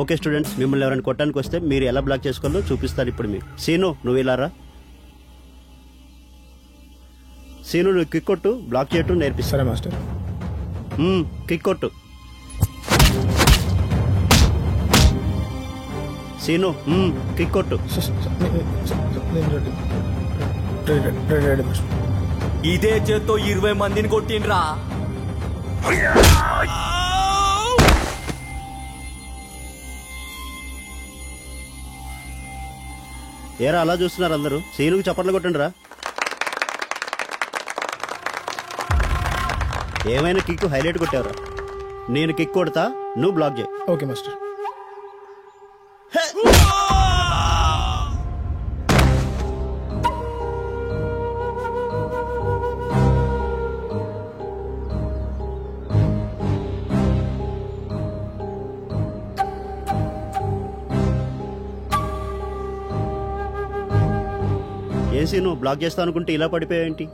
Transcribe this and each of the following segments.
Okay students, మిమ్మల్ని ఎవరైనా కొట్టడానికి వస్తే మీరు ఎలా బ్లాక్ చేసుకోవాలో చూపిస్తారు ఇప్పుడు మీకు. సీను, నువ్వు ఇలా రా. సీను, నువ్వు కిక్ కొట్టు, బ్లాక్ చేయటం నేర్పిస్తారా మాస్టర్? కిక్ కొట్టు. సీను, కిక్ కొట్టు. ఇదే చేత్తో 20 మందిని కొట్టిండ్రా. ఏరా అలా చూస్తున్నారు అందరూ? సీనుకి చప్పట్లు కొట్టండి రా. ఏమైనా కిక్ హైలైట్ కొట్టావురా. నేను కిక్ కొడతా, నువ్వు బ్లాక్ చేయి. Okay master. ఏ సీను, బ్లాక్ చేస్తా అనుకుంటే ఇలా పడిపోయావేంటి?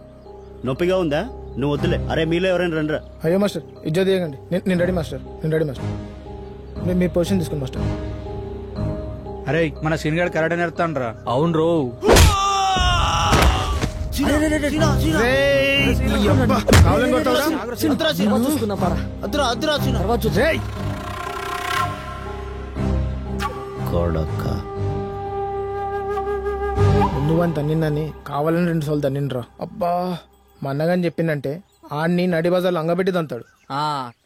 నొప్పిగా ఉందా? నువ్వు వద్దులే. అరే మీలో ఎవరైనా రండిరా. అయ్యో మాస్టర్, ఇజ్జత్ తీయకండి. నేను రెడీ మాస్టర్, నేను రెడీ మాస్టర్. మీ పొజిషన్ తీసుకోండి మాస్టర్. అరే మన సీన్ గారు కరాటే నేర్తాను రా. అవును రో. ముందువని తన్నిందని కావాలని 2 సార్లు తన్నిండ్రా. అబ్బా, మా అన్నగాని చెప్పిందంటే ఆడిని నడి బజార్లో అంగబెట్టి తంతాడు.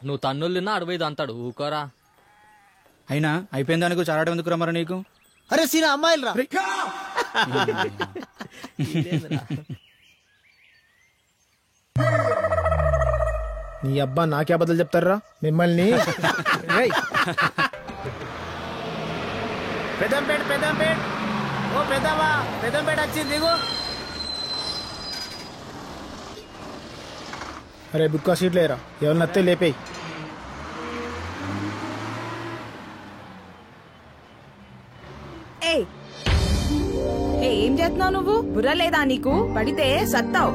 నువ్వు తన్నులున్నా అడవైదు అంతాడు. ఊకోరా. అయినా అయిపోయిన దానికి చారాటం ఎందుకు రమ్మరా నీకు? అరే సీనా, అమ్మాయిలు రా. నీ అబ్బా నాకే అబద్ధాలు చెప్తారా మిమ్మల్ని. పెద్దంపేట పెద్దంపేట, ఓ పెద్దవా, పెద్దంపేట వచ్చింది దిగు. అరే బుక్కా సీట్ లేరా, ఎవరు నత్తే లేపేయి. ఏం చేస్తున్నావు నువ్వు? బుర్ర లేదా నీకు? పడితే సత్తావు.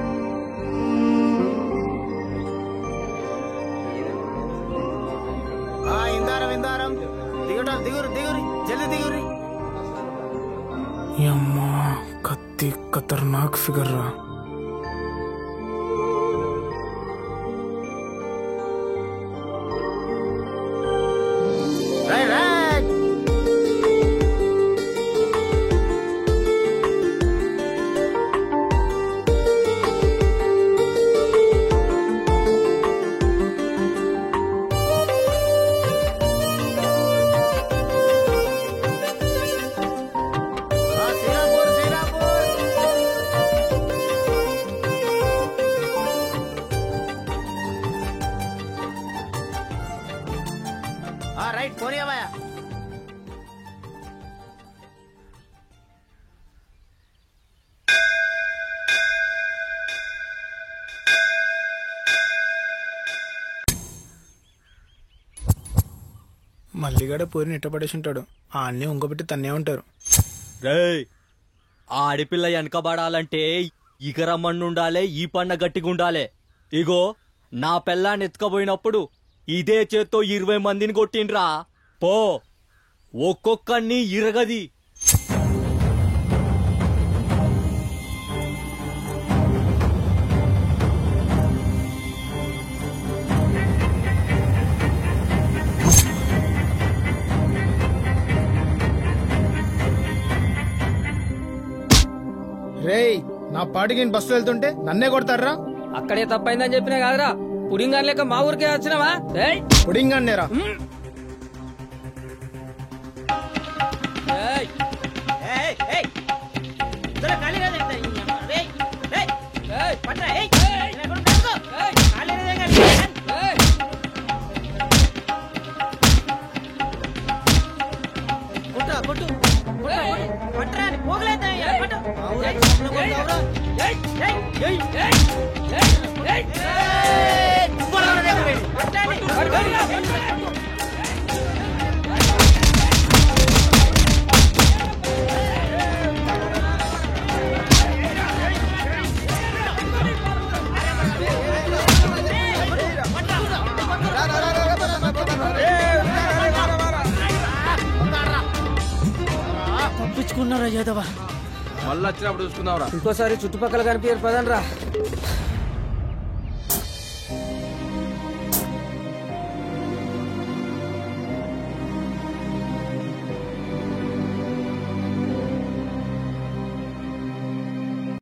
ఇందారం ఇందారం, దిగురు దిగురు దిగురి, జల్ది దిగురి. అమ్మా, కత్తి ఖతర్నాక్ ఫిగర్ రా. రైట్ పోనీ అవ్వయా. మల్లిగాడ పోరిని ఎట్టపడేసి ఉంటాడు. ఆ అన్నీ ఉంగబెట్టి తన్నే ఉంటారు. రేయ్, ఆడిపిల్ల వెనకబడాలంటే ఇక రమ్మన్నుండాలే, ఈ పన్న గట్టిగా ఉండాలే. ఇగో నా పెళ్ళాన్ని ఎత్తుకపోయినప్పుడు ఇదే చేత్తో 20 మందిని కొట్టిండ్రా. పో, ఒక్కొక్కడిని ఇరగది. రేయ్, నా పాటికి నేను బస్సులో వెళ్తుంటే నన్నే కొడతారా? అక్కడే తప్పైందని చెప్పినా కాదురా, పుడింగాని లెక్క మా ఊరికే వచ్చినావా? పుడింగానేరా. తప్పించుకున్నారా యాదవా? మళ్ళీ వచ్చినప్పుడు చూసుకుందాంరా. ఇంకోసారి చుట్టుపక్కల కనిపించారు పదండ్రా.